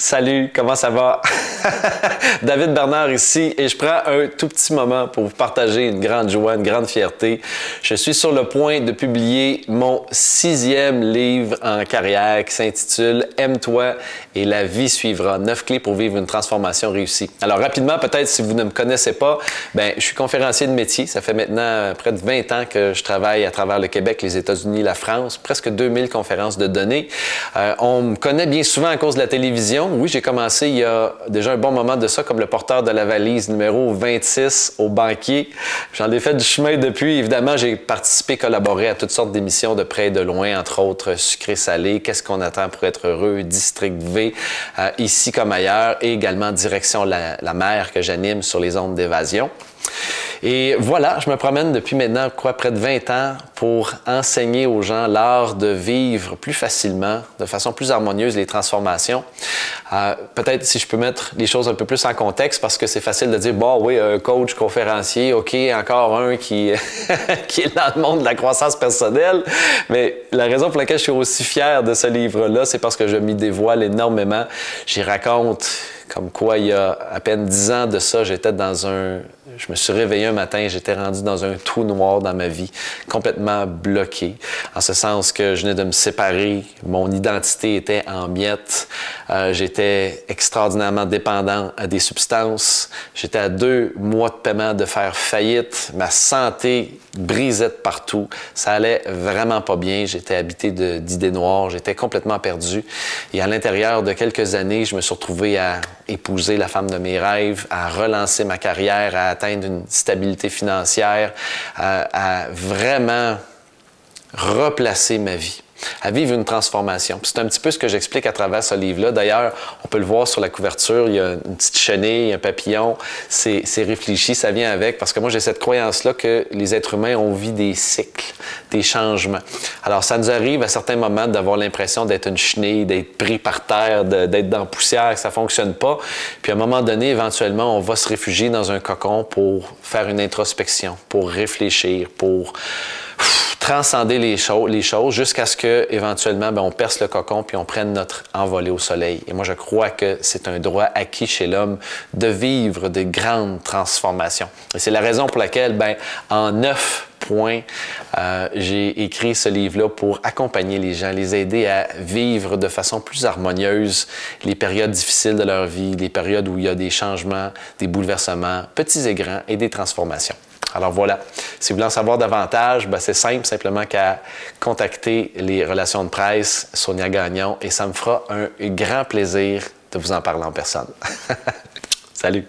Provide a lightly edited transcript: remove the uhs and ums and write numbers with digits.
Salut, comment ça va? David Bernard ici et je prends un tout petit moment pour vous partager une grande joie, une grande fierté. Je suis sur le point de publier mon 6e livre en carrière qui s'intitule « Aime-toi et la vie suivra. 9 clés pour vivre une transformation réussie ». Alors rapidement, peut-être si vous ne me connaissez pas, je suis conférencier de métier. Ça fait maintenant près de 20 ans que je travaille à travers le Québec, les États-Unis, la France, presque 2000 conférences de données. On me connaît bien souvent à cause de la télévision. Oui, j'ai commencé il y a déjà un bon moment de ça comme le porteur de la valise numéro 26 au banquier. J'en ai fait du chemin depuis. Évidemment, j'ai participé, collaboré à toutes sortes d'émissions de près et de loin, entre autres Sucré-Salé, Qu'est-ce qu'on attend pour être heureux, District V, ici comme ailleurs, et également Direction la mer que j'anime sur les ondes d'évasion. Et voilà, je me promène depuis maintenant, près de 20 ans pour enseigner aux gens l'art de vivre plus facilement, de façon plus harmonieuse, les transformations. Peut-être si je peux mettre les choses un peu plus en contexte, parce que c'est facile de dire, bon, oui, un coach, conférencier, OK, encore un qui, qui est dans le monde de la croissance personnelle. Mais la raison pour laquelle je suis aussi fier de ce livre-là, c'est parce que je m'y dévoile énormément. J'y raconte comme quoi, il y a à peine 10 ans de ça, je me suis réveillé un matin, j'étais rendu dans un trou noir dans ma vie, complètement bloqué, en ce sens que je venais de me séparer, mon identité était en miettes, j'étais extraordinairement dépendant à des substances, j'étais à 2 mois de paiement de faire faillite, ma santé brisait de partout, ça allait vraiment pas bien, j'étais habité d'idées noires, j'étais complètement perdu. Et à l'intérieur de quelques années, je me suis retrouvé à épouser la femme de mes rêves, à relancer ma carrière, à atteindre une stabilité financière, à vraiment replacer ma vie, à vivre une transformation. C'est un petit peu ce que j'explique à travers ce livre-là. D'ailleurs, on peut le voir sur la couverture, il y a une petite chenille, un papillon, c'est réfléchi, ça vient avec, parce que moi j'ai cette croyance-là que les êtres humains ont vu des cycles, des changements. Alors ça nous arrive à certains moments d'avoir l'impression d'être une chenille, d'être pris par terre, d'être dans la poussière, que ça ne fonctionne pas. Puis à un moment donné, éventuellement, on va se réfugier dans un cocon pour faire une introspection, pour réfléchir, pour transcender les choses jusqu'à ce que éventuellement on perce le cocon puis on prenne notre envolée au soleil. Et moi, je crois que c'est un droit acquis chez l'homme de vivre de grandes transformations. Et c'est la raison pour laquelle, en 9 points, j'ai écrit ce livre-là pour accompagner les gens, les aider à vivre de façon plus harmonieuse les périodes difficiles de leur vie, les périodes où il y a des changements, des bouleversements, petits et grands, et des transformations. Alors voilà, si vous voulez en savoir davantage, c'est simple, simplement qu'à contacter les relations de presse, Sonia Gagnon, et ça me fera un grand plaisir de vous en parler en personne. Salut!